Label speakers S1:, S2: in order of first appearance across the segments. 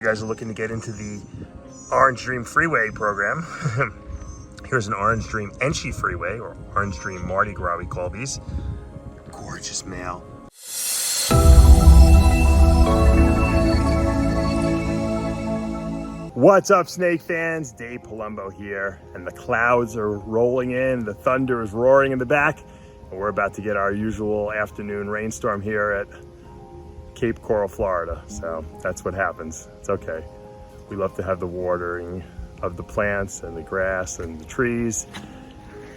S1: You guys are looking to get into the Orange Dream Freeway program. Here's an Orange Dream Enchi Freeway, or Orange Dream Mardi Gras we call these. Gorgeous male. What's up, snake fans? Dave Palumbo here, and the clouds are rolling in, the thunder is roaring in the back, and we're about to get our usual afternoon rainstorm here at Cape Coral, Florida. So that's what happens. It's okay. We love to have the watering of the plants and the grass and the trees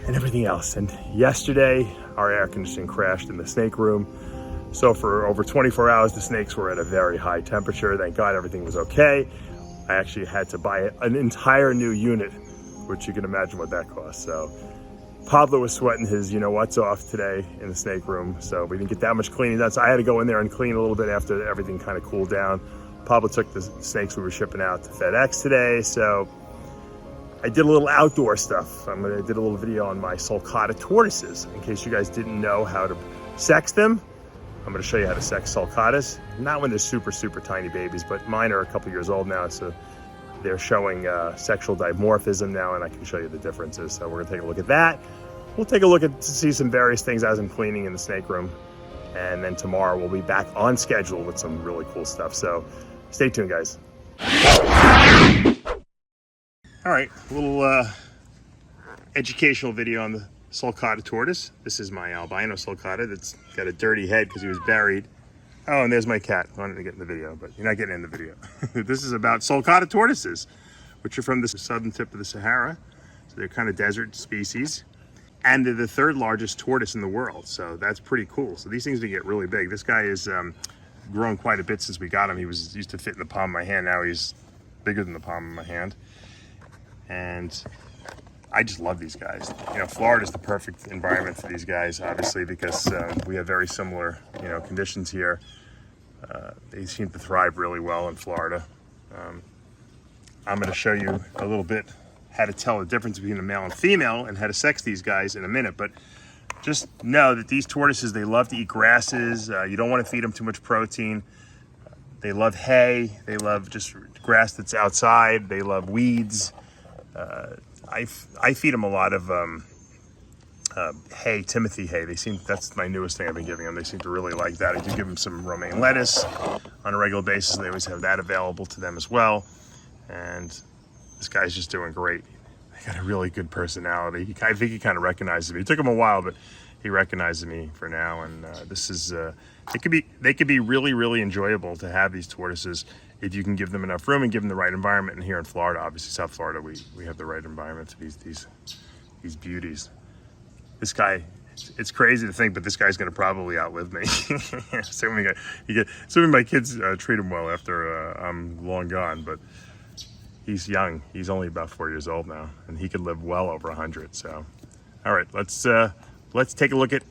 S1: and everything else. And yesterday, our air conditioning crashed in the snake room. So for over 24 hours, the snakes were at a very high temperature. Thank God everything was okay. I actually had to buy an entire new unit, which you can imagine what that cost. So Pablo was sweating his you-know-what's off today in the snake room, so we didn't get that much cleaning done. So I had to go in there and clean a little bit after everything kind of cooled down. Pablo took the snakes we were shipping out to FedEx today, so I did a little outdoor stuff. I did a little video on my Sulcata Tortoises. In case you guys didn't know how to sex them, I'm going to show you how to sex Sulcatas. Not when they're super, super tiny babies, but mine are a couple years old now, so they're showing sexual dimorphism now, and I can show you the differences. So we're gonna take a look at that. We'll take a look to see some various things as I'm cleaning in the snake room. And then tomorrow we'll be back on schedule with some really cool stuff. So stay tuned, guys. All right, a little educational video on the Sulcata tortoise. This is my albino sulcata that's got a dirty head because he was buried. Oh, and there's my cat. I wanted to get in the video, but you're not getting in the video. This is about Sulcata tortoises, which are from the southern tip of the Sahara. So they're kind of desert species. And they're the third largest tortoise in the world. So that's pretty cool. So these things do get really big. This guy has grown quite a bit since we got him. He used to fit in the palm of my hand. Now he's bigger than the palm of my hand. And I just love these guys. Florida's the perfect environment for these guys, obviously, because we have very similar, conditions here. They seem to thrive really well in Florida. I'm going to show you a little bit how to tell the difference between a male and female and how to sex these guys in a minute. But just know that these tortoises, they love to eat grasses. You don't want to feed them too much protein. They love hay. They love just grass that's outside. They love weeds. I feed them a lot of hay, Timothy hay. That's my newest thing I've been giving them. They seem to really like that. I do give them some romaine lettuce on a regular basis. They always have that available to them as well. And this guy's just doing great. He got a really good personality. I think he kind of recognizes me. It took him a while, but he recognizes me for now. And this is they could be really, really enjoyable to have, these tortoises, if you can give them enough room and give them the right environment. And here in Florida, obviously South Florida, we have the right environment for these beauties. This guy, it's crazy to think, but this guy's going to probably outlive me. Assuming my kids treat him well after I'm long gone, but he's young. He's only about 4 years old now, and he could live well over 100. So, all right, let's take a look at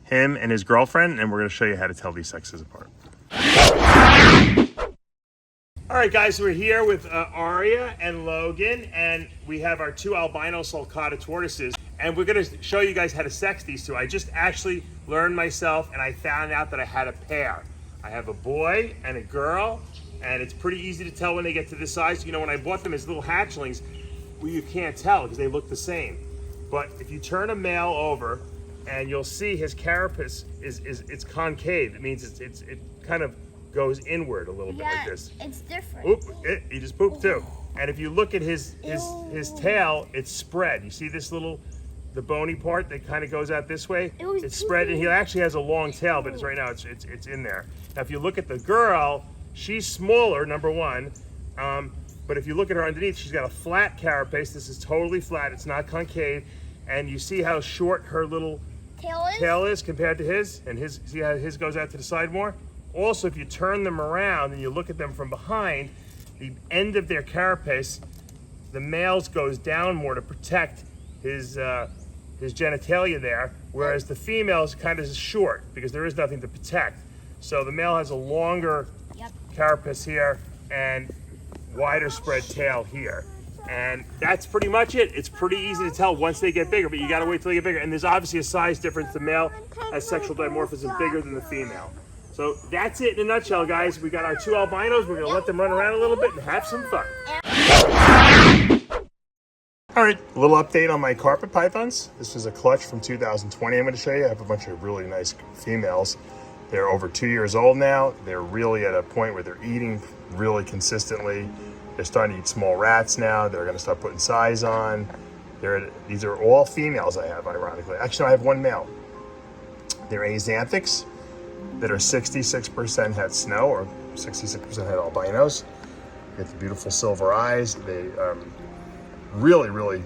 S1: him and his girlfriend, and we're going to show you how to tell these sexes apart. All right, guys, we're here with Aria and Logan, and we have our two albino Sulcata tortoises, and we're going to show you guys how to sex these two. I just actually learned myself, and I found out that I had a pair. I have a boy and a girl, and it's pretty easy to tell when they get to this size. When I bought them as little hatchlings, you can't tell because they look the same. But if you turn a male over, and you'll see his carapace it's concave. It means it kind of goes inward a little bit like this.
S2: It's different.
S1: Oop, he just pooped too. And if you look at his tail, it's spread. You see this the bony part that kind of goes out this way? It's spread, and he actually has a long tail, but right now it's in there. Now if you look at the girl, she's smaller, number one, but if you look at her underneath, she's got a flat carapace. This is totally flat, it's not concave, and you see how short her little tail is compared to his, and see how his goes out to the side more? Also, if you turn them around and you look at them from behind, the end of their carapace, the male's goes down more to protect his genitalia there, whereas the female's kind of short because there is nothing to protect. So the male has a longer carapace here and wider spread tail here. And that's pretty much it. It's pretty easy to tell once they get bigger, but you gotta wait till they get bigger. And there's obviously a size difference. The male has sexual dimorphism bigger than the female. So that's it in a nutshell, guys. We got our 2 albinos. We're gonna let them run around a little bit and have some fun. All right, a little update on my carpet pythons. This is a clutch from 2020 I'm gonna show you. I have a bunch of really nice females. They're over 2 years old now. They're really at a point where they're eating really consistently. They're starting to eat small rats now. They're gonna start putting size on. These are all females I have, ironically. Actually, I have 1 male. They're axanthics that are 66% het snow or 66% het albinos. They get the beautiful silver eyes. They really, really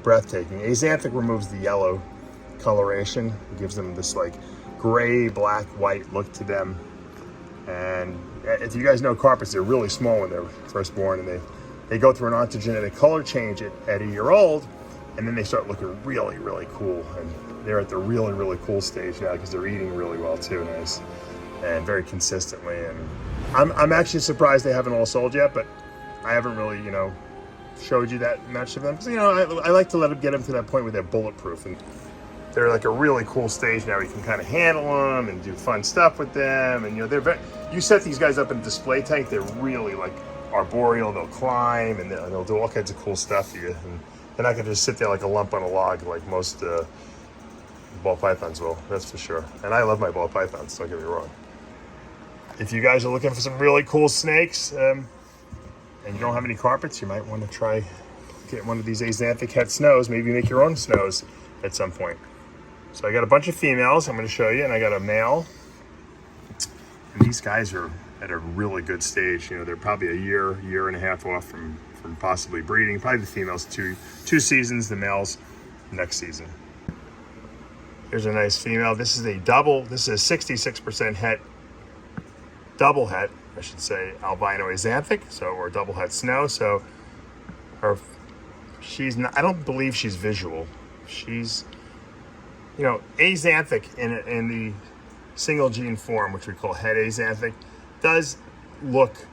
S1: breathtaking. Axanthic removes the yellow coloration. It gives them this like gray, black, white look to them. And if you guys know carpets, they're really small when they're first born, and they go through an ontogenetic color change at a year old, and then they start looking really, really cool. And they're at the really, really cool stage now because they're eating really well too, nice and very consistently. And I'm actually surprised they haven't all sold yet, but I haven't really, showed you that much of them. Because, I like to let them get them to that point where they're bulletproof. And they're like a really cool stage now. You can kind of handle them and do fun stuff with them. And, you set these guys up in a display tank, they're really like arboreal. They'll climb and they'll do all kinds of cool stuff to you. And they're not going to just sit there like a lump on a log like most ball pythons will, that's for sure. And I love my ball pythons, don't get me wrong. If you guys are looking for some really cool snakes and you don't have any carpets, you might want to try get one of these axanthic het snows, maybe make your own snows at some point. So I got a bunch of females I'm going to show you, and I got a male. And these guys are at a really good stage. They're probably a year and a half off from possibly breeding. Probably the females two seasons, the males next season. Here's a nice female. This is a 66% het, double het, I should say, albino axanthic, or double het snow. So she's not, I don't believe she's visual. She's, axanthic in the single gene form, which we call het axanthic, does look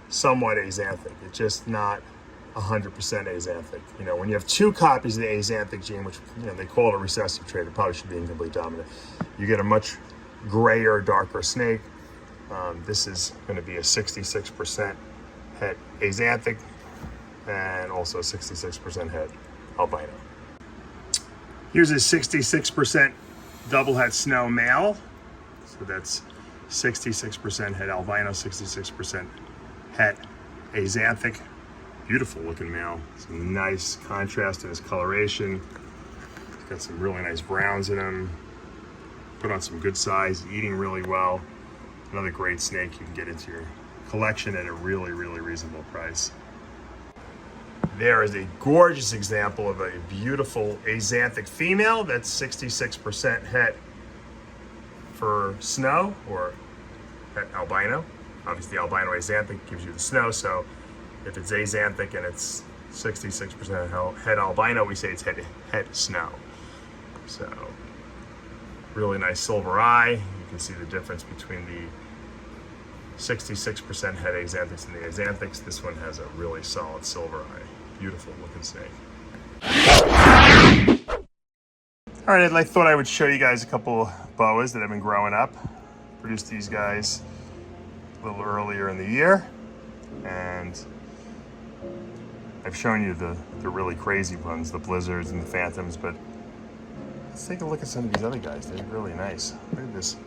S1: somewhat axanthic. It's just not 100% axanthic. When you have 2 copies of the axanthic gene, which they call it a recessive trait, it probably should be incomplete dominant, you get a much grayer, darker snake. This is going to be a 66% het axanthic and also 66% het albino. Here's a 66% double het snow male. So that's 66% het albino, 66% het axanthic. Beautiful looking male. Some nice contrast in his coloration. He's got some really nice browns in him. Put on some good size, eating really well. Another great snake you can get into your collection at a really, really reasonable price. There is a gorgeous example of a beautiful axanthic female. That's 66% het for snow or het albino. Obviously, albino axanthic gives you the snow, so if it's axanthic and it's 66% het albino, we say it's het snow. So, really nice silver eye. You can see the difference between the 66% het axanthics and the axanthics. This one has a really solid silver eye. Beautiful looking snake. All right, I thought I would show you guys a couple boas that have been growing up. Produced these guys a little earlier in the year, and I've shown you the really crazy ones, the blizzards and the phantoms, but let's take a look at some of these other guys. They're really nice. Look at this.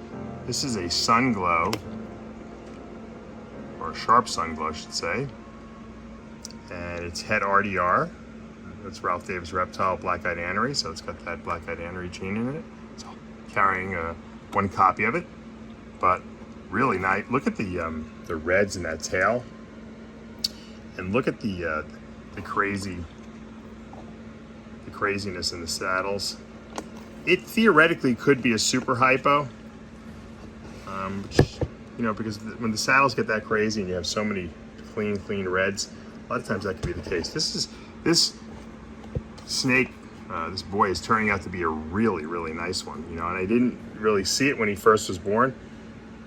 S1: This is a sun glow, or a sharp sun glow, I should say. And it's het RDR. That's Ralph Davis Reptile Black-Eyed Anery, so it's got that Black-Eyed Anery gene in it. It's carrying one copy of it, but really nice. Look at the reds in that tail, and look at the craziness in the saddles. It theoretically could be a super hypo, which, because when the saddles get that crazy and you have so many clean reds, a lot of times that could be the case. This snake, this boy is turning out to be a really, really nice one, and I didn't really see it when he first was born.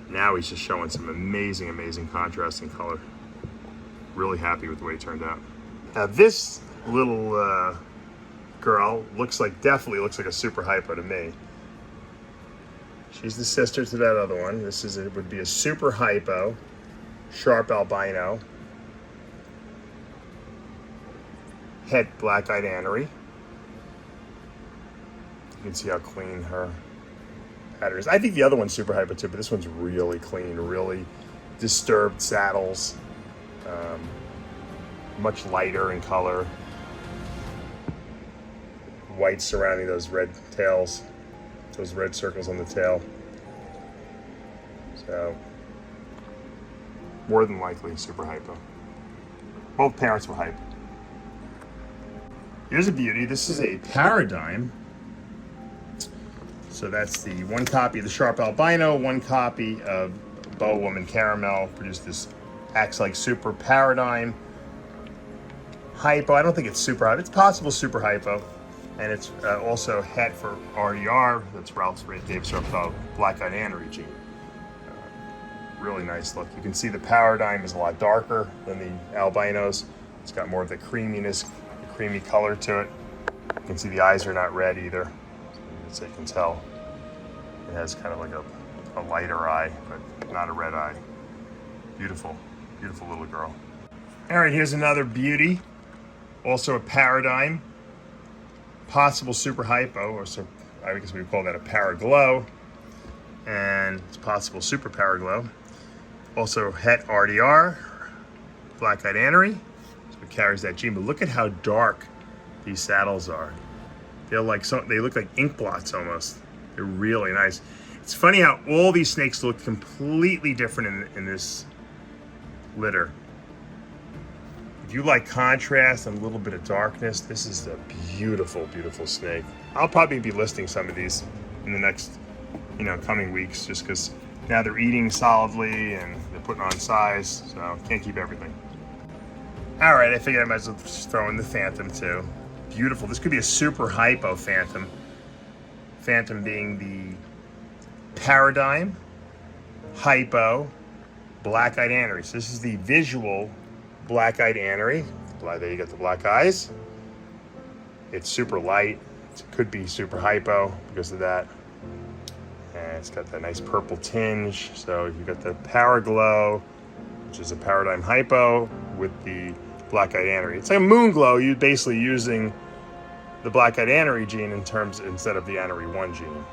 S1: Now he's just showing some amazing contrast in color. Really happy with the way it turned out. Now this little girl definitely looks like a super hypo to me. She's the sister to that other one. This is it would be a super hypo, sharp albino, het black-eyed anery. You can see how clean her pattern is. I think the other one's super hypo too, but this one's really clean, really disturbed saddles, much lighter in color. White surrounding those red tails, those red circles on the tail. So, more than likely super hypo. Both parents were hypo. Here's a beauty. This is a paradigm. So that's the one copy of the sharp albino, one copy of Bow Woman Caramel. Produced this acts like super paradigm. Hypo, I don't think it's super hypo. It's possible super hypo. And it's also het for RDR. That's Ralph's Davis Ralph black-eyed anery gene. Really nice look. You can see the paradigm is a lot darker than the albinos. It's got more of the creaminess, the creamy color to it. You can see the eyes are not red either. So you can tell it has kind of like a lighter eye, but not a red eye. Beautiful, beautiful little girl. All right, here's another beauty. Also a paradigm. Possible super hypo, or so I guess we would call that a paraglow. And it's possible super paraglow. Also het RDR, black-eyed anery. So it carries that gene, but look at how dark these saddles are. They're like they look like ink blots almost. They're really nice. It's funny how all these snakes look completely different in this litter. If you like contrast and a little bit of darkness, this is a beautiful, beautiful snake. I'll probably be listing some of these in the next, coming weeks, just because now they're eating solidly and they're putting on size, so can't keep everything. All right, I figured I might as well just throw in the Phantom too. Beautiful. This could be a super hypo Phantom. Phantom being the paradigm, hypo, black-eyed anery. So this is the visual black-eyed anery. There you got the black eyes. It's super light. It could be super hypo because of that. And it's got that nice purple tinge. So you got the Paraglow, which is a paradigm hypo with the black-eyed anery. It's like a moon glow. You're basically using the black-eyed anery gene instead of the anery 1 gene.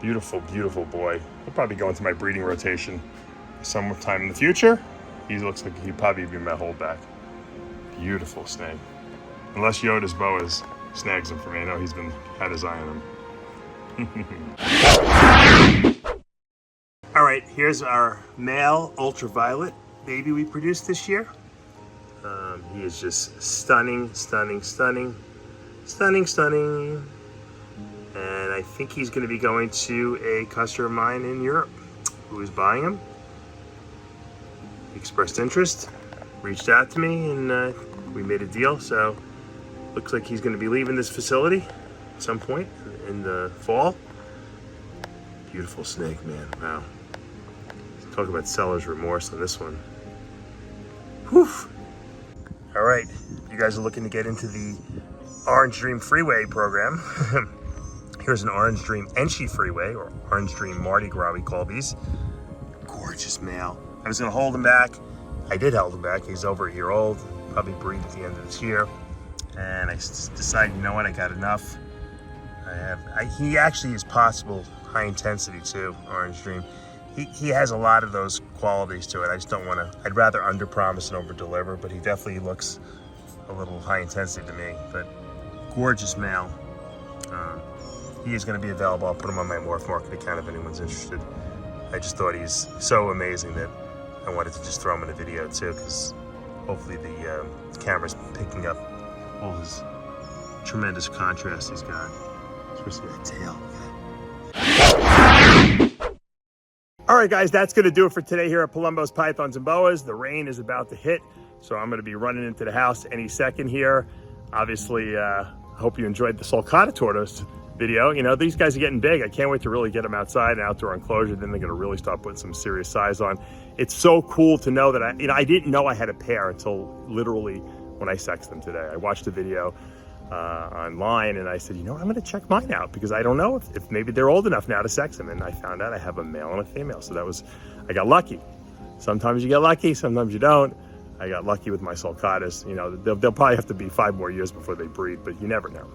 S1: Beautiful, beautiful boy. He'll probably go into my breeding rotation sometime in the future. He looks like he'd probably be my holdback. Beautiful snake. Unless Yoda's Boas snags him for me. I know he's had his eye on him. All right, here's our male ultraviolet baby we produced this year. He is just stunning, stunning, stunning, stunning, stunning. And I think he's going to be going to a customer of mine in Europe who is buying him. He expressed interest, reached out to me, and we made a deal. So looks like he's going to be leaving this facility at some point in the fall. Beautiful snake, man. Wow. Talk about seller's remorse on this one. Whew. All right, you guys are looking to get into the Orange Dream Freeway program. Here's an Orange Dream Enchi Freeway, or Orange Dream Mardi Gras, we call these. Gorgeous male. I was gonna hold him back. I did hold him back. He's over a year old, probably breed at the end of this year. And I decided, you know what, I got enough. He actually is possible high intensity too, Orange Dream. He has a lot of those qualities to it. I just don't wanna, I'd rather under promise and over deliver, but he definitely looks a little high intensity to me, but gorgeous male. He is gonna be available. I'll put him on my Morph Market account if anyone's interested. I just thought he's so amazing that I wanted to just throw him in a video too, because hopefully the camera's picking up all his tremendous contrast he's got. Especially that tail. All right, guys, that's going to do it for today here at Palumbo's Pythons and Boas. The rain is about to hit, so I'm going to be running into the house any second here. Obviously, I hope you enjoyed the Sulcata Tortoise video. You know, these guys are getting big. I can't wait to really get them outside and outdoor enclosure. Then they're going to really start putting some serious size on. It's so cool to know that I didn't know I had a pair until literally when I sexed them today. I watched the video. online, and I said, you know what, I'm going to check mine out because I don't know if maybe they're old enough now to sex them. And I found out I have a male and a female. So I got lucky. Sometimes you get lucky, sometimes you don't. I got lucky with my sulcatas. You know, they'll probably have to be 5 more years before they breed, but you never know.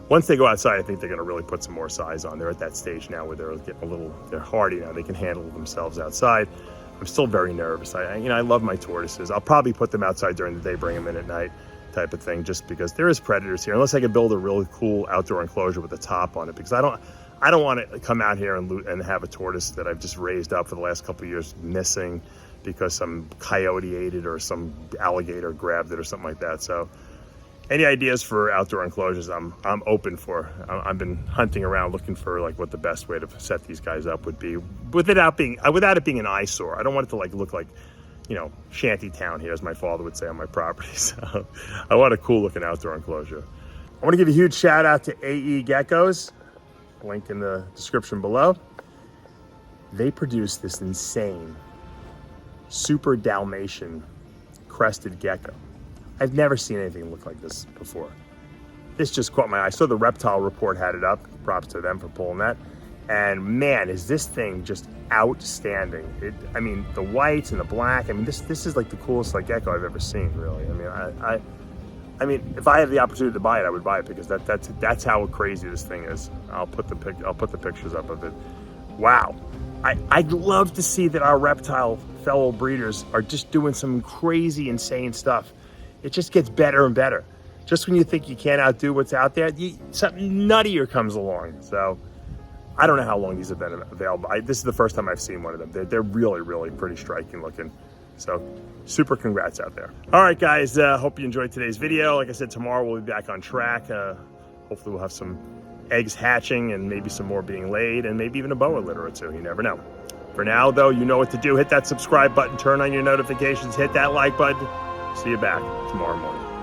S1: Once they go outside, I think they're going to really put some more size on. They're at that stage now where they're getting they're hardy now. They can handle themselves outside. I'm still very nervous. I love my tortoises. I'll probably put them outside during the day, bring them in at night type of thing, just because there is predators here. Unless I can build a really cool outdoor enclosure with a top on it, because I don't want to come out here and have a tortoise that I've just raised up for the last couple of years missing because some coyote ate it or some alligator grabbed it or something like that. So any ideas for outdoor enclosures, I'm open for. I've been hunting around looking for like what the best way to set these guys up would be without it being an eyesore. I don't want it to like look like, you know, shanty town here, as my father would say on my property. So I want a cool looking outdoor enclosure. I want to give a huge shout out to AE Geckos. Link in the description below. They produce this insane super Dalmatian crested gecko. I've never seen anything look like this before. This just caught my eye. So the Reptile Report had it up. Props to them for pulling that. And man, is this thing just outstanding. I mean, the whites and the black, I mean, this is like the coolest like gecko I've ever seen, really. I mean, if I had the opportunity to buy it, I would buy it because that's how crazy this thing is. I'll put the pictures up of it. Wow. I'd love to see that our reptile fellow breeders are just doing some crazy, insane stuff. It just gets better and better. Just when you think you can't outdo what's out there, something nuttier comes along. So I don't know how long these have been available. This is the first time I've seen one of them. They're really, really pretty striking looking. So super congrats out there. All right, guys, hope you enjoyed today's video. Like I said, tomorrow we'll be back on track. Hopefully we'll have some eggs hatching and maybe some more being laid and maybe even a boa litter or two. You never know. For now, though, you know what to do. Hit that subscribe button, turn on your notifications, hit that like button. See you back tomorrow morning.